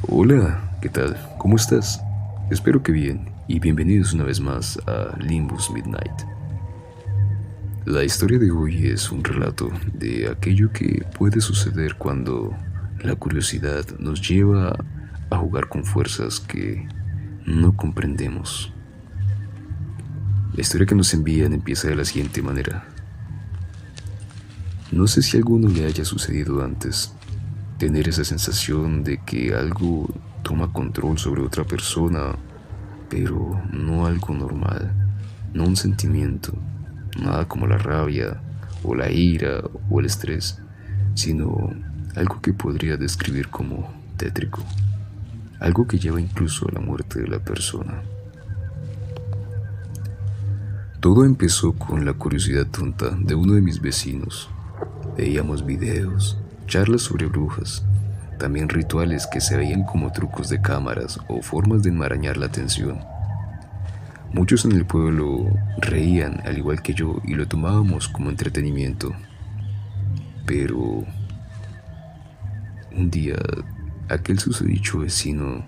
Hola, ¿qué tal? ¿Cómo estás? Espero que bien y bienvenidos una vez más a Limbus Midnight. La historia de hoy es un relato de aquello que puede suceder cuando la curiosidad nos lleva a jugar con fuerzas que no comprendemos. La historia que nos envían empieza de la siguiente manera. No sé si a alguno le haya sucedido antes tener esa sensación de que algo toma control sobre otra persona, pero no algo normal, no un sentimiento, nada como la rabia o la ira o el estrés, sino algo que podría describir como tétrico, algo que lleva incluso a la muerte de la persona. Todo empezó con la curiosidad tonta de uno de mis vecinos. Veíamos videos, charlas sobre brujas, también rituales que se veían como trucos de cámaras o formas de enmarañar la atención. Muchos en el pueblo reían al igual que yo y lo tomábamos como entretenimiento. Pero un día aquel susodicho vecino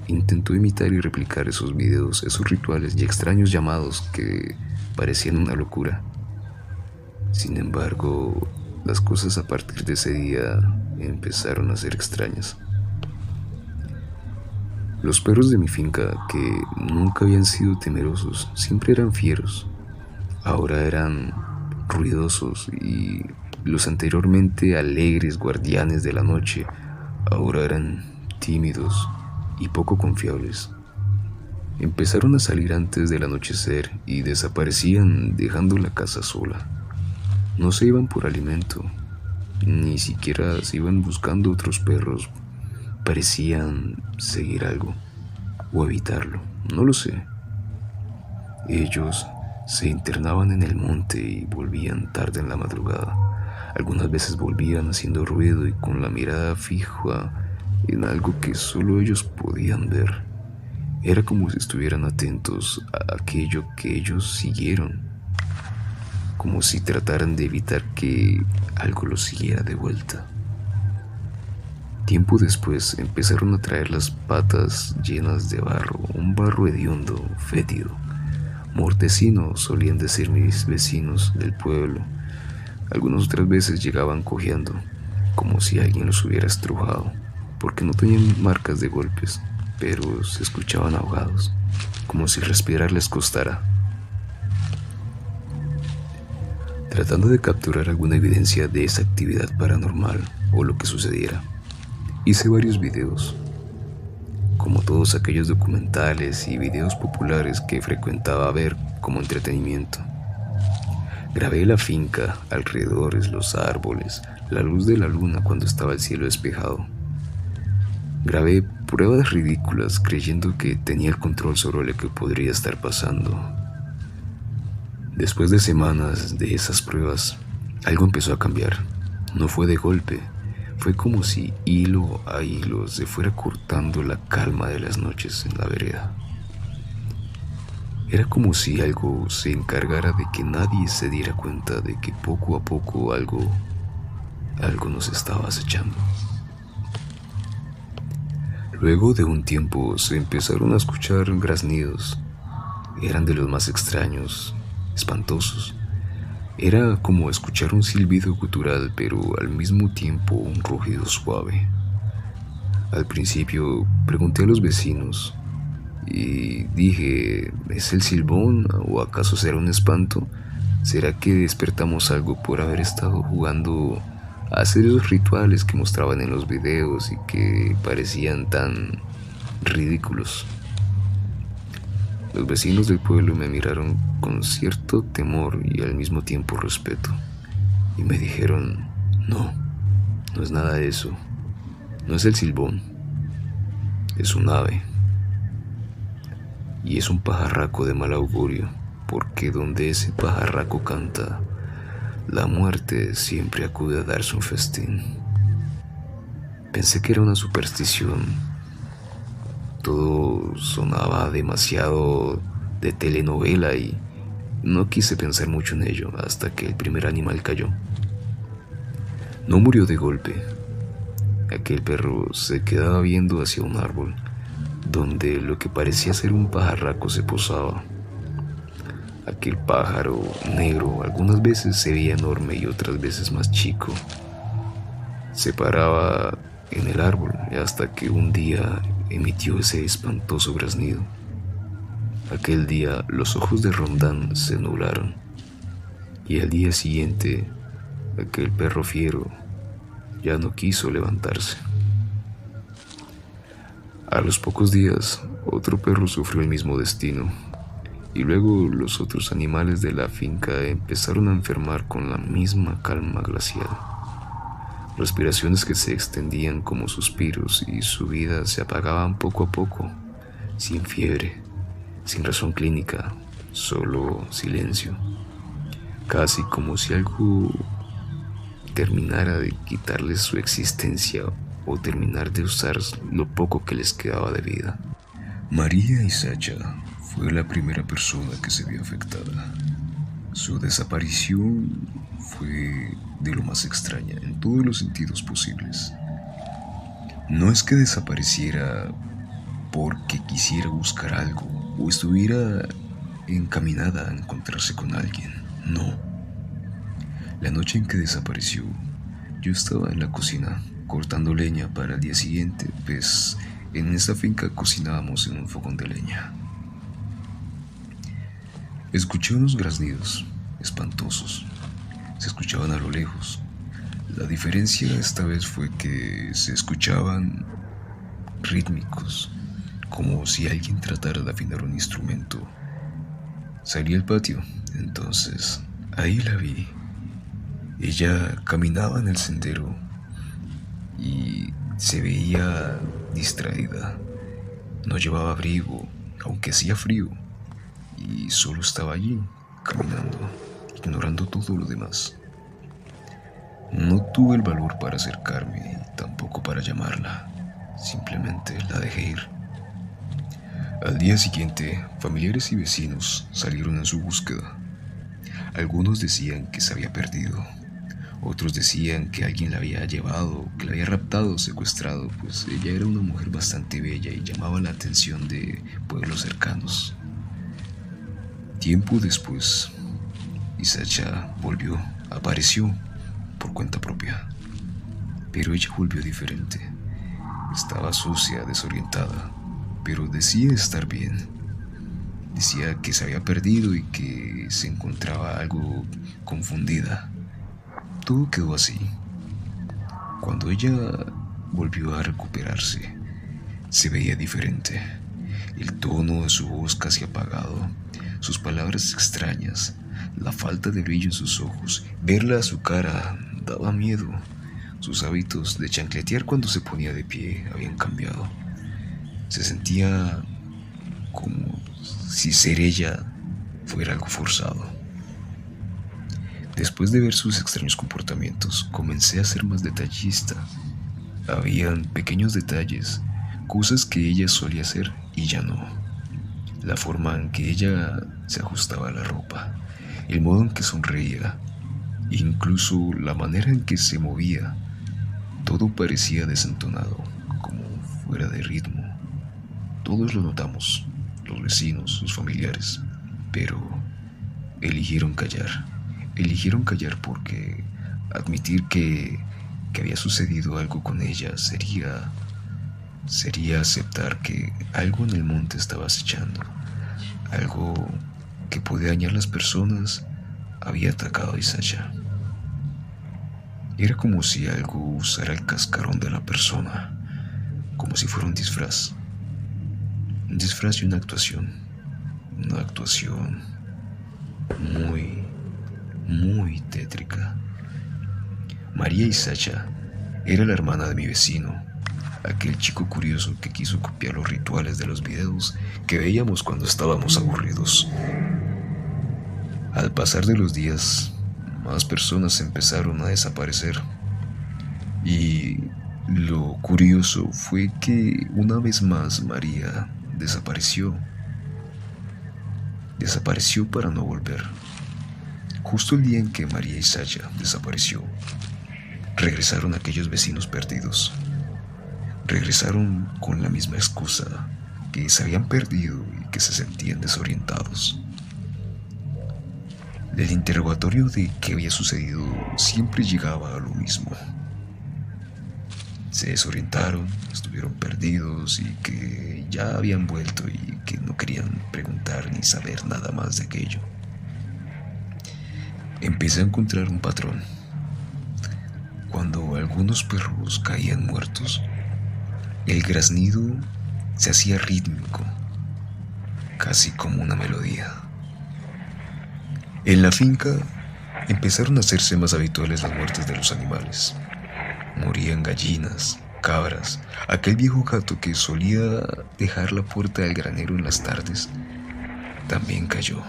intentó imitar y replicar esos videos, esos rituales y extraños llamados que parecían una locura. Sin embargo, las cosas a partir de ese día empezaron a ser extrañas. Los perros de mi finca, que nunca habían sido temerosos, siempre eran fieros. Ahora eran ruidosos y los anteriormente alegres guardianes de la noche ahora eran tímidos y poco confiables. Empezaron a salir antes del anochecer y desaparecían dejando la casa sola. No se iban por alimento, ni siquiera se iban buscando otros perros. Parecían seguir algo o evitarlo, no lo sé. Ellos se internaban en el monte y volvían tarde en la madrugada. Algunas veces volvían haciendo ruido y con la mirada fija en algo que solo ellos podían ver. Era como si estuvieran atentos a aquello que ellos siguieron, como si trataran de evitar que algo los siguiera de vuelta. Tiempo después empezaron a traer las patas llenas de barro, un barro hediondo, fétido. Mortecino, solían decir mis vecinos del pueblo. Algunas otras veces llegaban cojeando, como si alguien los hubiera estrujado, porque no tenían marcas de golpes, pero se escuchaban ahogados, como si respirar les costara. Tratando de capturar alguna evidencia de esa actividad paranormal o lo que sucediera, hice varios videos, como todos aquellos documentales y videos populares que frecuentaba ver como entretenimiento. Grabé la finca, alrededores, los árboles, la luz de la luna cuando estaba el cielo despejado. Grabé pruebas ridículas creyendo que tenía el control sobre lo que podría estar pasando. Después de semanas de esas pruebas, algo empezó a cambiar. No fue de golpe. Fue como si hilo a hilo se fuera cortando la calma de las noches en la vereda. Era como si algo se encargara de que nadie se diera cuenta de que poco a poco algo nos estaba acechando. Luego de un tiempo se empezaron a escuchar graznidos. Eran de los más extraños, espantosos. Era como escuchar un silbido gutural, pero al mismo tiempo un rugido suave. Al principio pregunté a los vecinos y dije, ¿es el silbón o acaso será un espanto? ¿Será que despertamos algo por haber estado jugando a hacer esos rituales que mostraban en los videos y que parecían tan ridículos? Los vecinos del pueblo me miraron con cierto temor y al mismo tiempo respeto, y me dijeron, no, no es nada de eso, no es el silbón, es un ave, y es un pajarraco de mal augurio, porque donde ese pajarraco canta, la muerte siempre acude a darse un festín. Pensé que era una superstición. Todo sonaba demasiado de telenovela y no quise pensar mucho en ello hasta que el primer animal cayó. No murió de golpe. Aquel perro se quedaba viendo hacia un árbol, donde lo que parecía ser un pajarraco se posaba. Aquel pájaro negro algunas veces se veía enorme y otras veces más chico. Se paraba en el árbol hasta que un día emitió ese espantoso graznido. Aquel día los ojos de Rondán se nublaron y al día siguiente aquel perro fiero ya no quiso levantarse. A los pocos días, otro perro sufrió el mismo destino. Y luego los otros animales de la finca empezaron a enfermar con la misma calma glacial. Respiraciones que se extendían como suspiros y su vida se apagaban poco a poco, sin fiebre, sin razón clínica, solo silencio. Casi como si algo terminara de quitarles su existencia o terminar de usar lo poco que les quedaba de vida. María y Sacha fue la primera persona que se vio afectada. Su desaparición fue de lo más extraña en todos los sentidos posibles. No es que desapareciera porque quisiera buscar algo o estuviera encaminada a encontrarse con alguien, no. La noche en que desapareció, yo estaba en la cocina cortando leña para el día siguiente, pues en esta finca cocinábamos en un fogón de leña. Escuché unos graznidos espantosos. Se escuchaban a lo lejos. La diferencia esta vez fue que se escuchaban rítmicos, como si alguien tratara de afinar un instrumento. Salí al patio, entonces ahí la vi. Ella caminaba en el sendero y se veía distraída. No llevaba abrigo, aunque hacía frío, y solo estaba allí, caminando, ignorando todo lo demás. No tuve el valor para acercarme, tampoco para llamarla. Simplemente la dejé ir. Al día siguiente, familiares y vecinos salieron en su búsqueda. Algunos decían que se había perdido. Otros decían que alguien la había llevado, que la había raptado o secuestrado, pues ella era una mujer bastante bella y llamaba la atención de pueblos cercanos. Tiempo después, Isacha apareció por cuenta propia. Pero ella volvió diferente. Estaba sucia, desorientada, pero decía estar bien. Decía que se había perdido y que se encontraba algo confundida. Todo quedó así. Cuando ella volvió a recuperarse, se veía diferente. El tono de su voz casi apagado, sus palabras extrañas, la falta de brillo en sus ojos, verla a su cara daba miedo. Sus hábitos de chancletear cuando se ponía de pie habían cambiado. Se sentía como si ser ella fuera algo forzado. Después de ver sus extraños comportamientos, comencé a ser más detallista. Habían pequeños detalles, cosas que ella solía hacer y ya no. La forma en que ella se ajustaba a la ropa, el modo en que sonreía, incluso la manera en que se movía, todo parecía desentonado, como fuera de ritmo. Todos lo notamos, los vecinos, sus familiares, pero eligieron callar. Eligieron callar porque admitir que había sucedido algo con ella sería aceptar que algo en el monte estaba acechando, algo que podía dañar las personas había atacado a Isacha. Era como si algo usara el cascarón de la persona, como si fuera un disfraz y una actuación muy tétrica. María Isacha era la hermana de mi vecino, aquel chico curioso que quiso copiar los rituales de los videos que veíamos cuando estábamos aburridos. Al pasar de los días, más personas empezaron a desaparecer. Y lo curioso fue que una vez más María desapareció. Desapareció para no volver. Justo el día en que María Isacha desapareció, regresaron aquellos vecinos perdidos. Regresaron con la misma excusa, que se habían perdido y que se sentían desorientados. El interrogatorio de qué había sucedido siempre llegaba a lo mismo. Se desorientaron, estuvieron perdidos y que ya habían vuelto y que no querían preguntar ni saber nada más de aquello. Empecé a encontrar un patrón. Cuando algunos perros caían muertos, el graznido se hacía rítmico, casi como una melodía. En la finca empezaron a hacerse más habituales las muertes de los animales. Morían gallinas, cabras, aquel viejo gato que solía dejar la puerta del granero en las tardes, también cayó.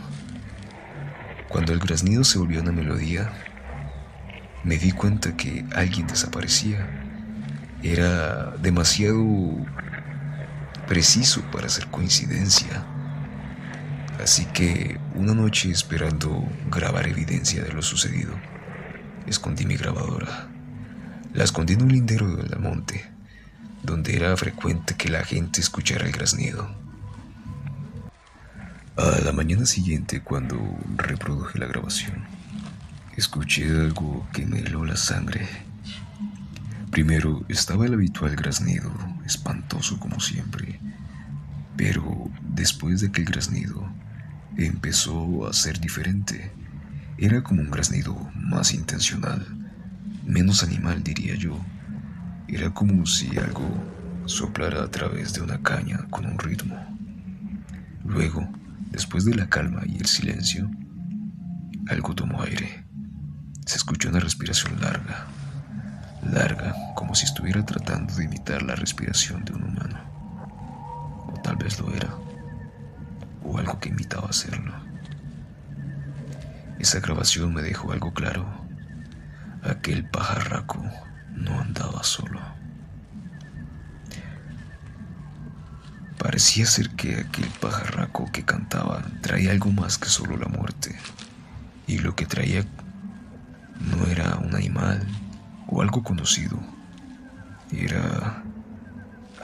Cuando el graznido se volvió una melodía, me di cuenta que alguien desaparecía. Era demasiado preciso para ser coincidencia. Así que una noche, esperando grabar evidencia de lo sucedido, escondí mi grabadora. La escondí en un lindero del monte, donde era frecuente que la gente escuchara el graznido. A la mañana siguiente, cuando reproduje la grabación, escuché algo que me heló la sangre. Primero estaba el habitual graznido, espantoso como siempre, pero después de aquel graznido empezó a ser diferente. Era como un graznido más intencional, menos animal, diría yo. Era como si algo soplara a través de una caña con un ritmo. Luego, después de la calma y el silencio, algo tomó aire. Se escuchó una respiración larga, como si estuviera tratando de imitar la respiración de un humano. O tal vez lo era, o algo que imitaba hacerlo. Esa grabación me dejó algo claro. Aquel pajarraco no andaba solo. Parecía ser que aquel pajarraco que cantaba traía algo más que solo la muerte. Y lo que traía no era un animal o algo conocido. Era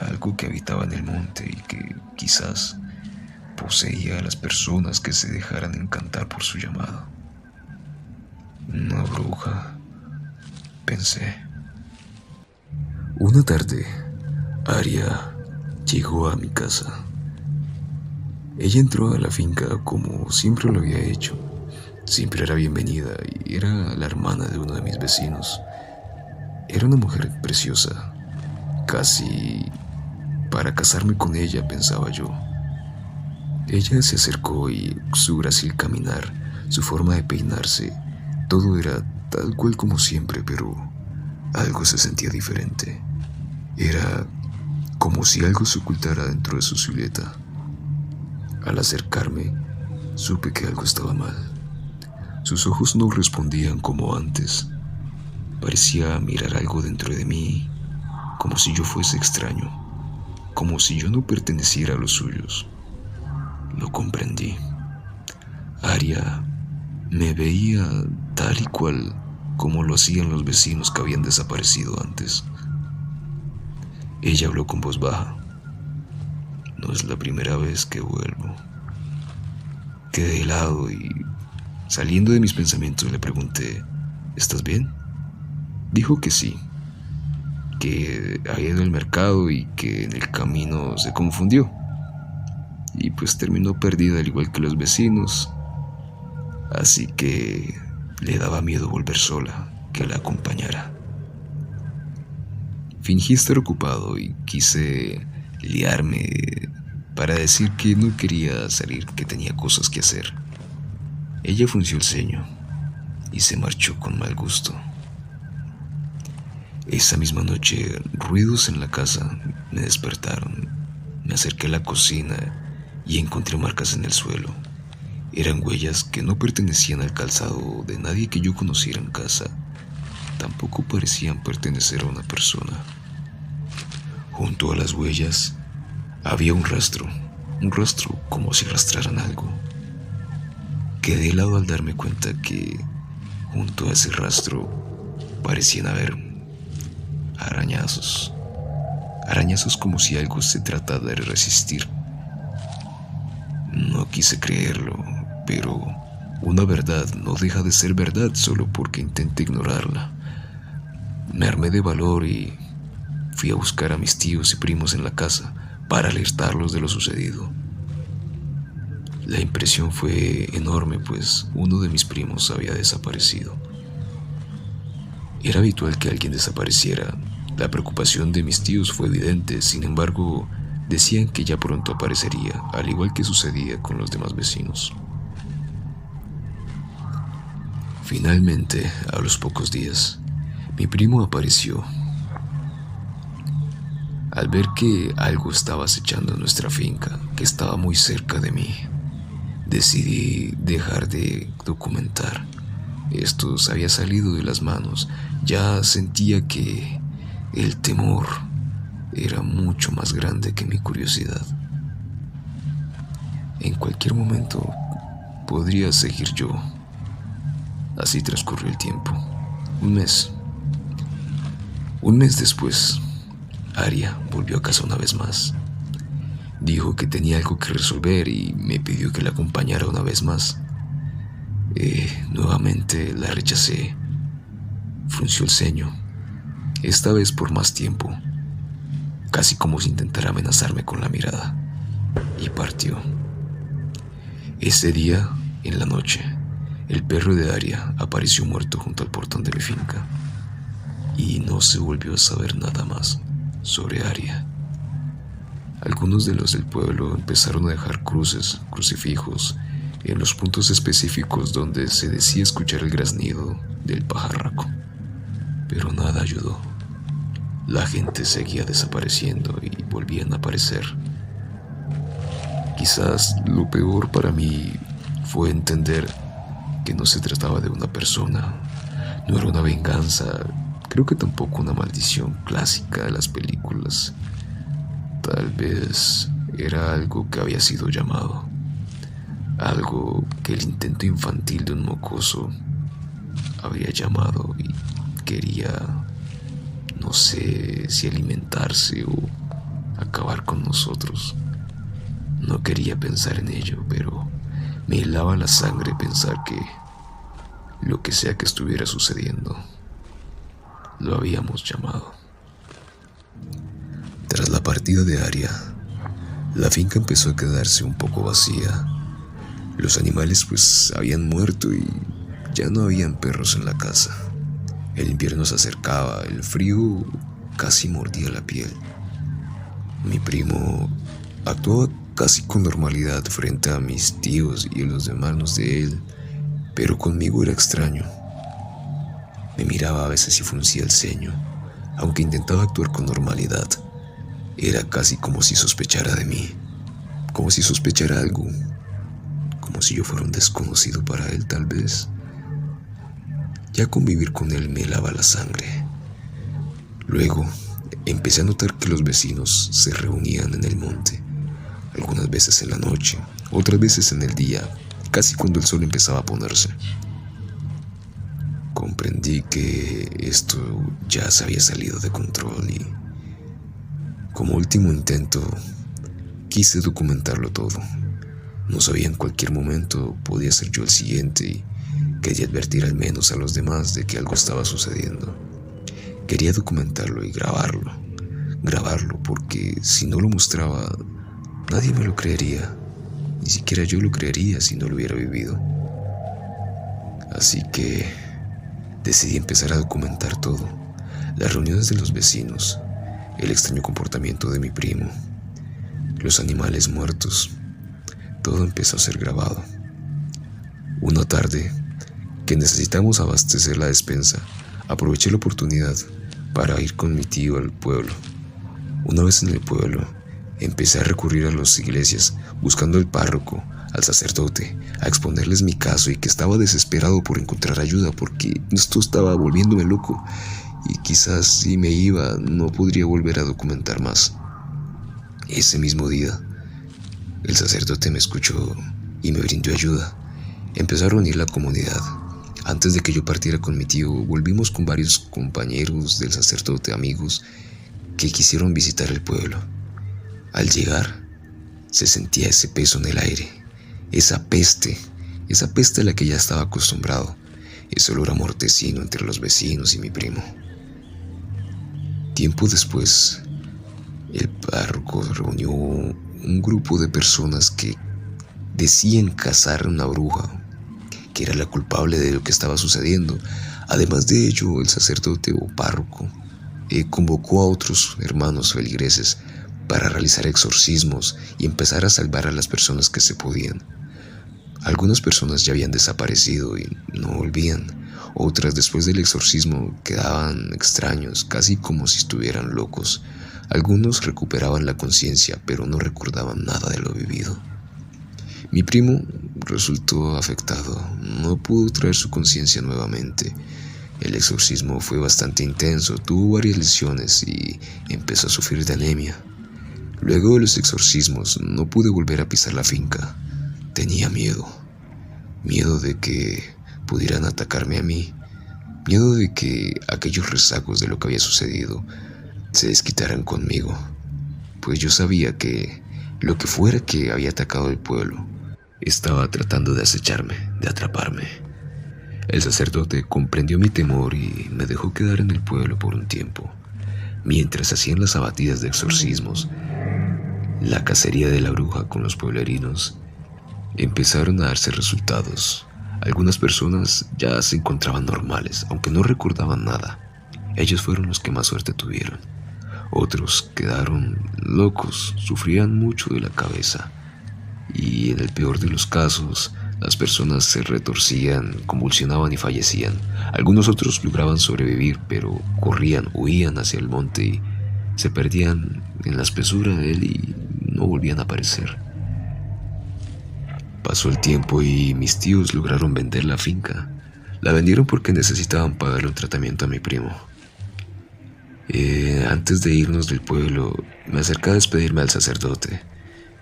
algo que habitaba en el monte y que quizás poseía a las personas que se dejaran encantar por su llamado. Una bruja, pensé. Una tarde, Aria llegó a mi casa. Ella entró a la finca como siempre lo había hecho. Siempre era bienvenida y era la hermana de uno de mis vecinos. Era una mujer preciosa, casi para casarme con ella, pensaba yo. Ella se acercó y su grácil caminar, su forma de peinarse, todo era tal cual como siempre, pero algo se sentía diferente. Era como si algo se ocultara dentro de su silueta. Al acercarme, supe que algo estaba mal. Sus ojos no respondían como antes. Parecía mirar algo dentro de mí, como si yo fuese extraño, como si yo no perteneciera a los suyos. Lo comprendí. Aria me veía tal y cual como lo hacían los vecinos que habían desaparecido antes. Ella habló con voz baja. No es la primera vez que vuelvo. Quedé helado y, saliendo de mis pensamientos, le pregunté, ¿estás bien? Dijo que sí, que había ido al mercado y que en el camino se confundió. Y pues terminó perdida al igual que los vecinos. Así que le daba miedo volver sola, que la acompañara. Fingí estar ocupado y quise liarme para decir que no quería salir, que tenía cosas que hacer. Ella frunció el ceño y se marchó con mal gusto. Esa misma noche, ruidos en la casa me despertaron. Me acerqué a la cocina y encontré marcas en el suelo. Eran huellas que no pertenecían al calzado de nadie que yo conociera en casa. Tampoco parecían pertenecer a una persona. Junto a las huellas había un rastro como si arrastraran algo. Quedé helado al darme cuenta que junto a ese rastro parecían haber arañazos, arañazos como si algo se tratara de resistir. No quise creerlo, pero una verdad no deja de ser verdad solo porque intente ignorarla. Me armé de valor y fui a buscar a mis tíos y primos en la casa para alertarlos de lo sucedido. La impresión fue enorme, pues uno de mis primos había desaparecido. Era habitual que alguien desapareciera. La preocupación de mis tíos fue evidente, sin embargo, decían que ya pronto aparecería, al igual que sucedía con los demás vecinos. Finalmente, a los pocos días, mi primo apareció. Al ver que algo estaba acechando nuestra finca, que estaba muy cerca de mí, decidí dejar de documentar. Esto se había salido de las manos. Ya sentía que el temor era mucho más grande que mi curiosidad. En cualquier momento podría seguir yo. Así transcurrió el tiempo. Un mes. Un mes después, Aria volvió a casa una vez más. Dijo que tenía algo que resolver y me pidió que la acompañara una vez más. Nuevamente la rechacé. Frunció el ceño, esta vez por más tiempo, casi como si intentara amenazarme con la mirada, y partió. Ese día, en la noche, el perro de Aria apareció muerto junto al portón de mi finca, y no se volvió a saber nada más sobre Aria. Algunos de los del pueblo empezaron a dejar cruces, crucifijos, en los puntos específicos donde se decía escuchar el graznido del pajarraco, pero nada ayudó. La gente seguía desapareciendo y volvían a aparecer. Quizás lo peor para mí fue entender que no se trataba de una persona, no era una venganza, creo que tampoco una maldición clásica de las películas. Tal vez era algo que había sido llamado, algo que el intento infantil de un mocoso habría llamado y quería, no sé si alimentarse o acabar con nosotros. No quería pensar en ello, pero me helaba la sangre pensar que lo que sea que estuviera sucediendo, lo habíamos llamado. Tras la partida de Aria, la finca empezó a quedarse un poco vacía. Los animales pues habían muerto y ya no habían perros en la casa. El invierno se acercaba, el frío casi mordía la piel. Mi primo actuaba casi con normalidad frente a mis tíos y a los hermanos de él, pero conmigo era extraño. Me miraba a veces y fruncía el ceño, aunque intentaba actuar con normalidad. Era casi como si sospechara de mí, como si sospechara algo, como si yo fuera un desconocido para él tal vez. Ya convivir con él me helaba la sangre. Luego empecé a notar que los vecinos se reunían en el monte, algunas veces en la noche, otras veces en el día, casi cuando el sol empezaba a ponerse. Comprendí que esto ya se había salido de control y, como último intento, quise documentarlo todo. No sabía en cualquier momento podía ser yo el siguiente y quería advertir al menos a los demás de que algo estaba sucediendo. Quería documentarlo y grabarlo porque si no lo mostraba, nadie me lo creería. Ni siquiera yo lo creería si no lo hubiera vivido. Así que decidí empezar a documentar todo. Las reuniones de los vecinos, el extraño comportamiento de mi primo, los animales muertos. Todo empezó a ser grabado. Una tarde, que necesitamos abastecer la despensa, aproveché la oportunidad para ir con mi tío al pueblo. Una vez en el pueblo, empecé a recurrir a las iglesias, buscando al párroco, al sacerdote, a exponerles mi caso y que estaba desesperado por encontrar ayuda porque esto estaba volviéndome loco y quizás si me iba no podría volver a documentar más. Ese mismo día, el sacerdote me escuchó y me brindó ayuda. Empezó a reunir la comunidad. Antes de que yo partiera con mi tío, volvimos con varios compañeros del sacerdote, amigos, que quisieron visitar el pueblo. Al llegar, se sentía ese peso en el aire, esa peste a la que ya estaba acostumbrado, ese olor a mortecino entre los vecinos y mi primo. Tiempo después, el párroco reunió un grupo de personas que decían cazar a una bruja, que era la culpable de lo que estaba sucediendo. Además de ello, el sacerdote o párroco convocó a otros hermanos feligreses para realizar exorcismos y empezar a salvar a las personas que se podían. Algunas personas ya habían desaparecido y no volvían. Otras, después del exorcismo, quedaban extraños, casi como si estuvieran locos. Algunos recuperaban la conciencia, pero no recordaban nada de lo vivido. Mi primo resultó afectado, no pudo traer su conciencia nuevamente. El exorcismo fue bastante intenso, tuvo varias lesiones y empezó a sufrir de anemia. Luego de los exorcismos no pude volver a pisar la finca. Tenía miedo de que pudieran atacarme a mí, miedo de que aquellos rezagos de lo que había sucedido se desquitaran conmigo, pues yo sabía que lo que fuera que había atacado el pueblo estaba tratando de acecharme, de atraparme. El sacerdote comprendió mi temor y me dejó quedar en el pueblo por un tiempo. Mientras hacían las abatidas de exorcismos, la cacería de la bruja con los pueblerinos, empezaron a darse resultados. Algunas personas ya se encontraban normales, aunque no recordaban nada. Ellos fueron los que más suerte tuvieron. Otros quedaron locos, sufrían mucho de la cabeza. Y en el peor de los casos, las personas se retorcían, convulsionaban y fallecían. Algunos otros lograban sobrevivir, pero corrían, huían hacia el monte y se perdían en la espesura de él y no volvían a aparecer. Pasó el tiempo y mis tíos lograron vender la finca. La vendieron porque necesitaban pagarle un tratamiento a mi primo. Antes de irnos del pueblo, me acerqué a despedirme al sacerdote,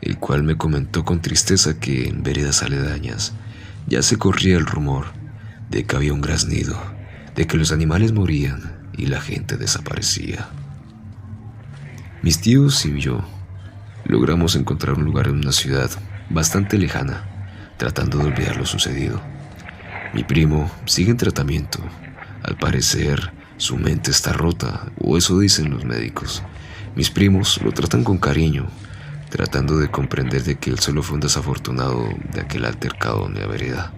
el cual me comentó con tristeza que en veredas aledañas ya se corría el rumor de que había un graznido, de que los animales morían y la gente desaparecía. Mis tíos y yo logramos encontrar un lugar en una ciudad bastante lejana, tratando de olvidar lo sucedido. Mi primo sigue en tratamiento. Al parecer, su mente está rota, o eso dicen los médicos. Mis primos lo tratan con cariño, tratando de comprender de que él solo fue un desafortunado de aquel altercado en la vereda.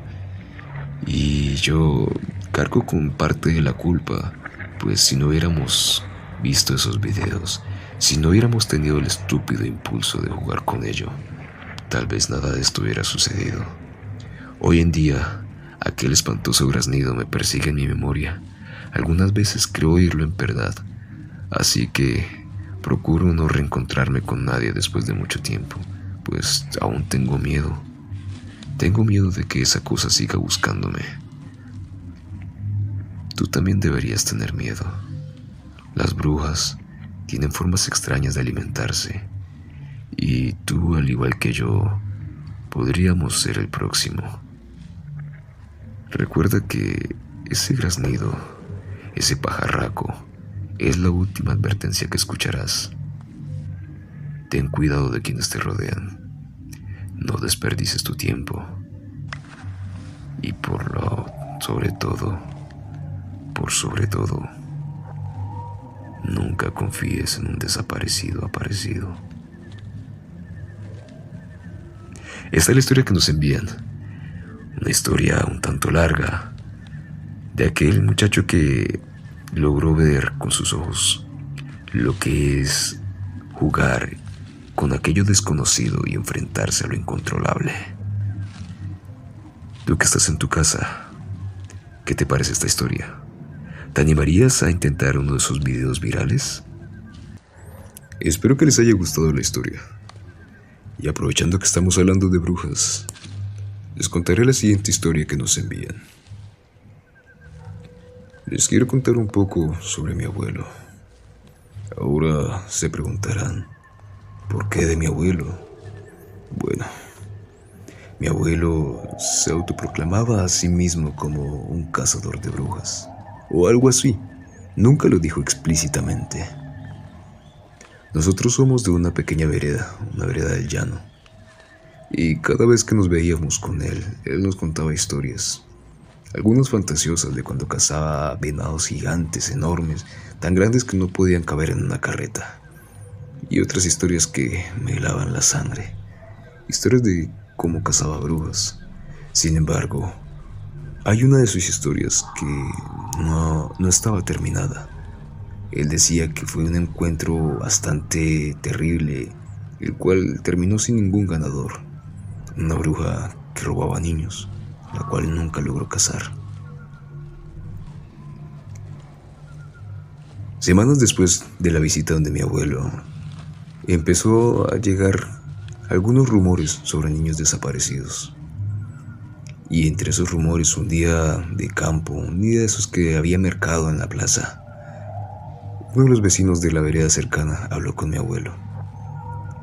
Y yo cargo con parte de la culpa, pues si no hubiéramos visto esos videos, si no hubiéramos tenido el estúpido impulso de jugar con ello, tal vez nada de esto hubiera sucedido. Hoy en día, aquel espantoso graznido me persigue en mi memoria. Algunas veces creo oírlo en verdad, así que procuro no reencontrarme con nadie después de mucho tiempo, pues aún tengo miedo. Tengo miedo de que esa cosa siga buscándome. Tú también deberías tener miedo. Las brujas tienen formas extrañas de alimentarse, y tú, al igual que yo, podríamos ser el próximo. Recuerda que ese graznido, ese pajarraco, es la última advertencia que escucharás. Ten cuidado de quienes te rodean. No desperdices tu tiempo. Y sobre todo, nunca confíes en un desaparecido aparecido. Esta es la historia que nos envían. Una historia un tanto larga de aquel muchacho que logró ver con sus ojos lo que es jugar con aquello desconocido y enfrentarse a lo incontrolable. Tú que estás en tu casa, ¿qué te parece esta historia? ¿Te animarías a intentar uno de esos videos virales? Espero que les haya gustado la historia. Y aprovechando que estamos hablando de brujas, les contaré la siguiente historia que nos envían. Les quiero contar un poco sobre mi abuelo. Ahora se preguntarán, ¿por qué de mi abuelo? Bueno, mi abuelo se autoproclamaba a sí mismo como un cazador de brujas, o algo así. Nunca lo dijo explícitamente. Nosotros somos de una pequeña vereda, una vereda del llano, y cada vez que nos veíamos con él nos contaba historias, algunas fantasiosas de cuando cazaba venados gigantes, enormes, tan grandes que no podían caber en una carreta, y otras historias que me helaban la sangre, historias de cómo cazaba brujas. Sin embargo, hay una de sus historias que no estaba terminada. Él decía que fue un encuentro bastante terrible, el cual terminó sin ningún ganador. Una bruja que robaba niños, la cual nunca logró cazar. Semanas después de la visita donde mi abuelo, empezó a llegar algunos rumores sobre niños desaparecidos. Y entre esos rumores, un día de campo, un día de esos que había mercado en la plaza, uno de los vecinos de la vereda cercana habló con mi abuelo.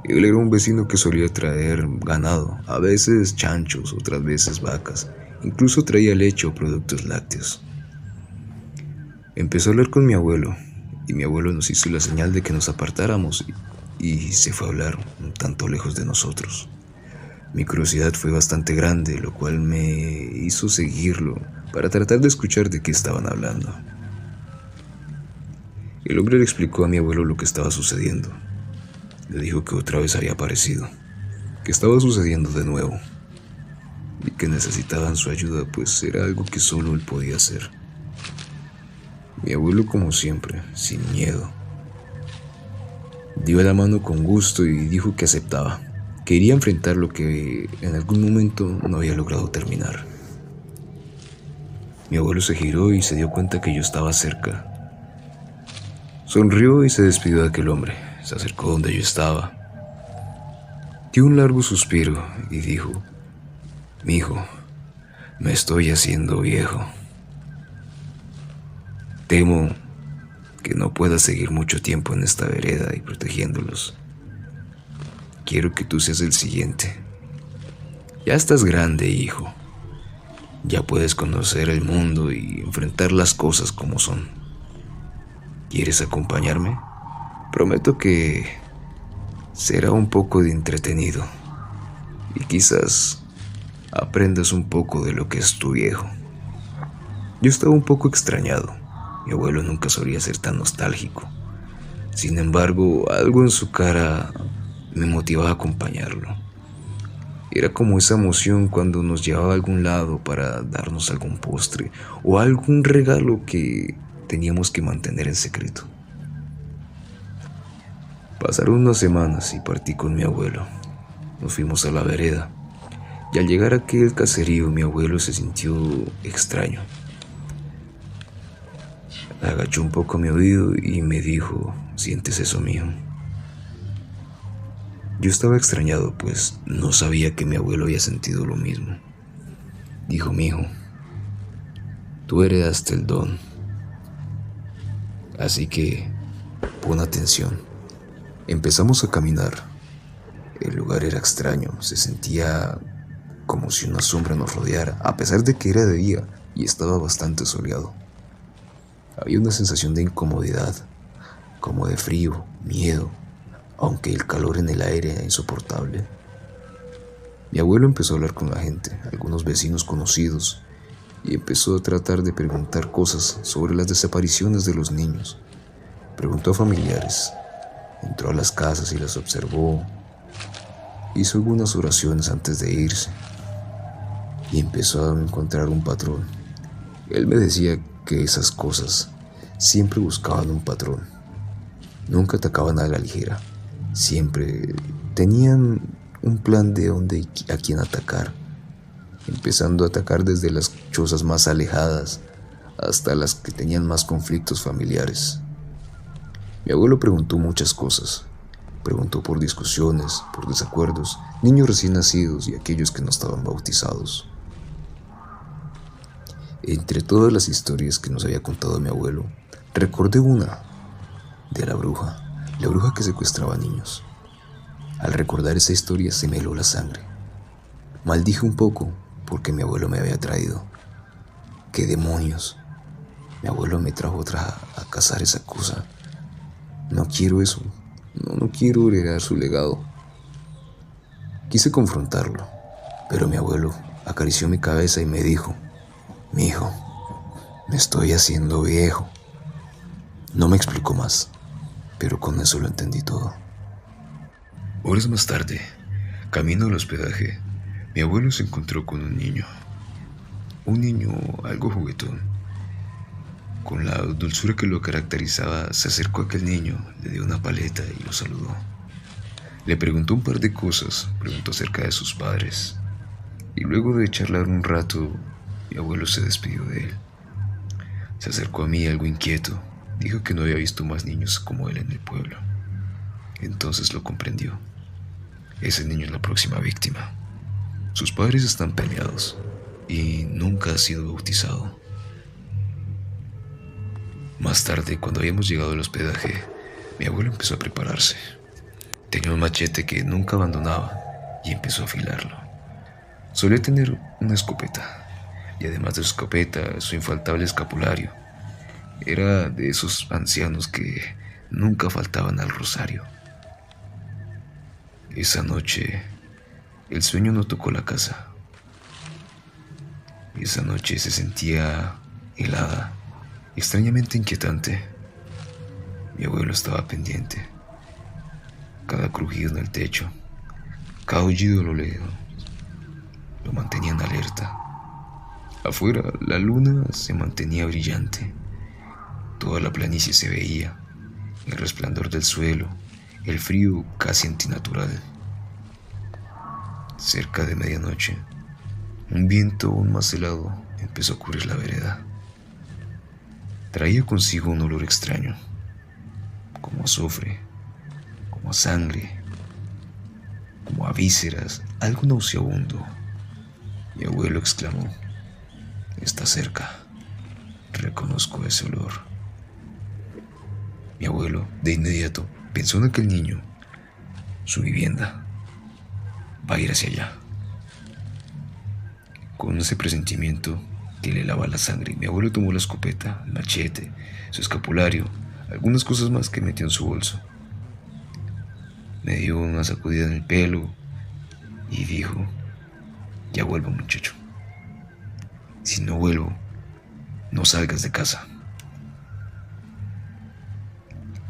Él era un vecino que solía traer ganado, a veces chanchos, otras veces vacas, incluso traía leche o productos lácteos. Empezó a hablar con mi abuelo, y mi abuelo nos hizo la señal de que nos apartáramos y se fue a hablar un tanto lejos de nosotros. Mi curiosidad fue bastante grande, lo cual me hizo seguirlo para tratar de escuchar de qué estaban hablando. El hombre le explicó a mi abuelo lo que estaba sucediendo. Le dijo que otra vez había aparecido, que estaba sucediendo de nuevo y que necesitaban su ayuda, pues era algo que solo él podía hacer. Mi abuelo, como siempre, sin miedo, dio la mano con gusto y dijo que aceptaba, que iría a enfrentar lo que en algún momento no había logrado terminar. Mi abuelo se giró y se dio cuenta que yo estaba cerca. Sonrió y se despidió de aquel hombre. Se acercó donde yo estaba. Dio un largo suspiro y dijo: «Mijo, me estoy haciendo viejo. Temo que no pueda seguir mucho tiempo en esta vereda y protegiéndolos. Quiero que tú seas el siguiente. Ya estás grande, hijo. Ya puedes conocer el mundo y enfrentar las cosas como son. ¿Quieres acompañarme? Prometo que será un poco de entretenido y quizás aprendas un poco de lo que es tu viejo». Yo estaba un poco extrañado. Mi abuelo nunca solía ser tan nostálgico. Sin embargo, algo en su cara me motivaba a acompañarlo. Era como esa emoción cuando nos llevaba a algún lado para darnos algún postre o algún regalo que teníamos que mantener en secreto. Pasaron unas semanas y partí con mi abuelo. Nos fuimos a la vereda y al llegar a aquel caserío mi abuelo se sintió extraño. Agachó un poco mi oído y me dijo: «¿Sientes eso, mijo?». Yo estaba extrañado, pues no sabía que mi abuelo había sentido lo mismo. Dijo: «Mijo, tú heredaste el don, así que pon atención». Empezamos a caminar. El lugar era extraño, se sentía como si una sombra nos rodeara, a pesar de que era de día y estaba bastante soleado. Había una sensación de incomodidad, como de frío, miedo, aunque el calor en el aire era insoportable. Mi abuelo empezó a hablar con la gente, algunos vecinos conocidos, y empezó a tratar de preguntar cosas sobre las desapariciones de los niños. Preguntó a familiares, entró a las casas y las observó, hizo algunas oraciones antes de irse y empezó a encontrar un patrón. Él me decía que esas cosas siempre buscaban un patrón, nunca atacaban a la ligera, siempre tenían un plan de dónde y a quién atacar, empezando a atacar desde las chozas más alejadas hasta las que tenían más conflictos familiares. Mi abuelo preguntó muchas cosas. Preguntó por discusiones, por desacuerdos, niños recién nacidos y aquellos que no estaban bautizados. Entre todas las historias que nos había contado mi abuelo, recordé una de la bruja que secuestraba niños. Al recordar esa historia se me heló la sangre. Maldije un poco porque mi abuelo me había traído. ¡Qué demonios! Mi abuelo me trajo a cazar esa cosa. No quiero eso. No quiero heredar su legado. Quise confrontarlo, pero mi abuelo acarició mi cabeza y me dijo: mi hijo, me estoy haciendo viejo. No me explicó más, pero con eso lo entendí todo. Horas más tarde, camino al hospedaje, mi abuelo se encontró con un niño algo juguetón. Con la dulzura que lo caracterizaba, se acercó a aquel niño, le dio una paleta y lo saludó. Le preguntó un par de cosas, preguntó acerca de sus padres, y luego de charlar un rato, mi abuelo se despidió de él. Se acercó a mí algo inquieto, dijo que no había visto más niños como él en el pueblo. Entonces lo comprendió. Ese niño es la próxima víctima. Sus padres están peleados y nunca ha sido bautizado. Más tarde, cuando habíamos llegado al hospedaje, mi abuelo empezó a prepararse. Tenía un machete que nunca abandonaba y empezó a afilarlo. Solía tener una escopeta, y además de su escopeta, su infaltable escapulario. Era de esos ancianos que nunca faltaban al rosario. Esa noche, el sueño no tocó la casa. Esa noche se sentía helada, extrañamente inquietante. Mi abuelo estaba pendiente. Cada crujido en el techo, cada aullido a lo lejos, lo mantenían alerta. Afuera, la luna se mantenía brillante. Toda la planicie se veía, el resplandor del suelo, el frío casi antinatural. Cerca de medianoche, un viento aún más helado empezó a cubrir la vereda. Traía consigo un olor extraño, como azufre, como a sangre, como a vísceras, algo nauseabundo. Mi abuelo exclamó: está cerca, reconozco ese olor. Mi abuelo, de inmediato, pensó en aquel niño, su vivienda. Va a ir hacia allá. Con ese presentimiento que le lava la sangre, mi abuelo tomó la escopeta, el machete, su escapulario, algunas cosas más que metió en su bolso. Me dio una sacudida en el pelo y dijo: ya vuelvo, muchacho. Si no vuelvo, no salgas de casa.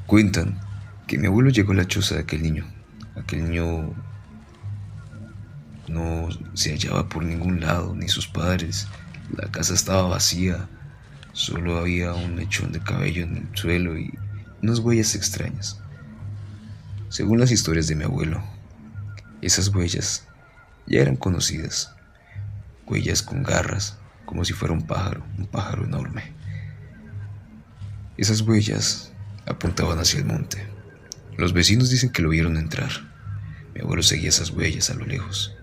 Cuentan que mi abuelo llegó a la choza de aquel niño. Aquel niño no se hallaba por ningún lado, ni sus padres. La casa estaba vacía, solo había un mechón de cabello en el suelo y unas huellas extrañas. Según las historias de mi abuelo, esas huellas ya eran conocidas. Huellas con garras, como si fuera un pájaro enorme. Esas huellas apuntaban hacia el monte. Los vecinos dicen que lo vieron entrar. Mi abuelo seguía esas huellas a lo lejos.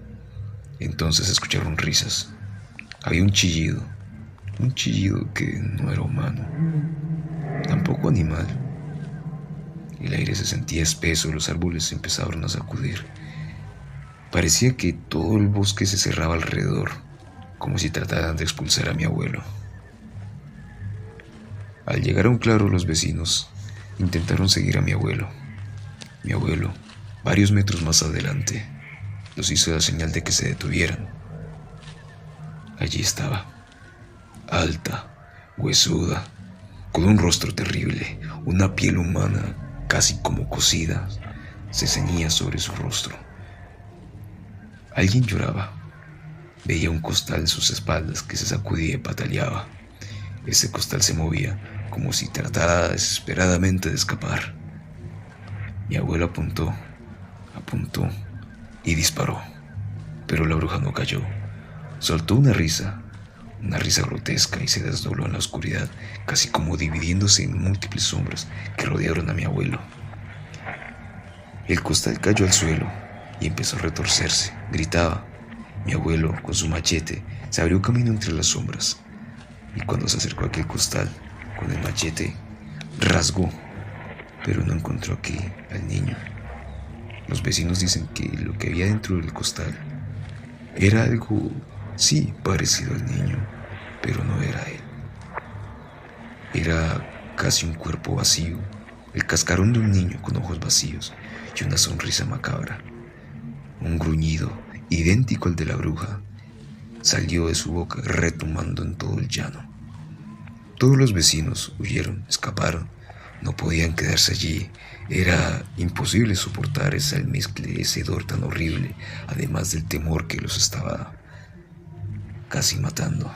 Entonces escucharon risas. Había un chillido que no era humano, tampoco animal. El aire se sentía espeso, los árboles se empezaron a sacudir. Parecía que todo el bosque se cerraba alrededor, como si trataran de expulsar a mi abuelo. Al llegar a un claro, los vecinos intentaron seguir a mi abuelo. Mi abuelo, varios metros más adelante, los hizo la señal de que se detuvieran. Allí estaba, alta, huesuda, con un rostro terrible, una piel humana casi como cocida, se ceñía sobre su rostro. Alguien lloraba. Veía un costal en sus espaldas que se sacudía y pataleaba. Ese costal se movía como si tratara desesperadamente de escapar. Mi abuelo apuntó y disparó, pero la bruja no cayó. Soltó una risa grotesca y se desdobló en la oscuridad, casi como dividiéndose en múltiples sombras que rodearon a mi abuelo. El costal cayó al suelo y empezó a retorcerse, gritaba. Mi abuelo, con su machete, se abrió camino entre las sombras, y cuando se acercó a aquel costal, con el machete, rasgó, pero no encontró aquí al niño. Los vecinos dicen que lo que había dentro del costal era algo, sí, parecido al niño, pero no era él. Era casi un cuerpo vacío, el cascarón de un niño con ojos vacíos y una sonrisa macabra. Un gruñido, idéntico al de la bruja, salió de su boca retumbando en todo el llano. Todos los vecinos huyeron, escaparon. No podían quedarse allí. Era imposible soportar ese almizcle, ese hedor tan horrible, además del temor que los estaba casi matando.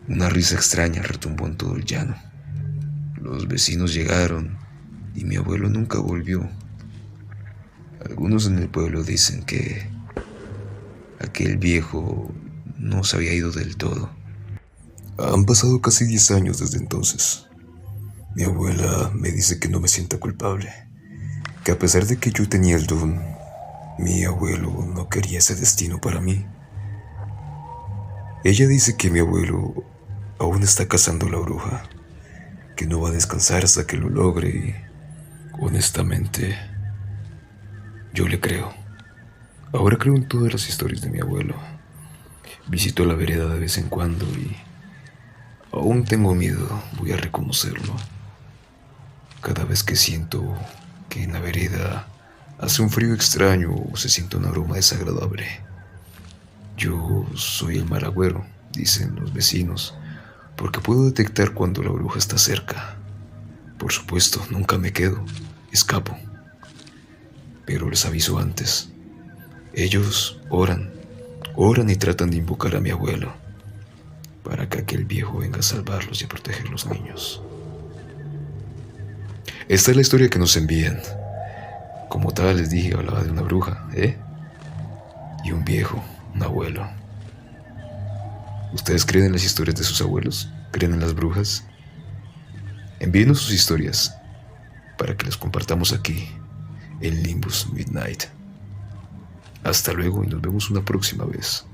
Una risa extraña retumbó en todo el llano. Los vecinos llegaron y mi abuelo nunca volvió. Algunos en el pueblo dicen que aquel viejo no se había ido del todo. Han pasado casi 10 años desde entonces. Mi abuela me dice que no me sienta culpable, que a pesar de que yo tenía el don, mi abuelo no quería ese destino para mí. Ella dice que mi abuelo aún está cazando a la bruja, que no va a descansar hasta que lo logre y, honestamente, yo le creo. Ahora creo en todas las historias de mi abuelo. Visito la vereda de vez en cuando y aún tengo miedo, voy a reconocerlo. Cada vez que siento que en la vereda hace un frío extraño o se siente un aroma desagradable. Yo soy el mal agüero, dicen los vecinos, porque puedo detectar cuando la bruja está cerca. Por supuesto, nunca me quedo, escapo. Pero les aviso antes. Ellos oran y tratan de invocar a mi abuelo para que aquel viejo venga a salvarlos y a proteger a los niños. Esta es la historia que nos envían. Como tal, les dije, hablaba de una bruja, y un viejo, un abuelo. ¿Ustedes creen en las historias de sus abuelos? ¿Creen en las brujas? Envíenos sus historias para que las compartamos aquí, en Limbus Midnight. Hasta luego y nos vemos una próxima vez.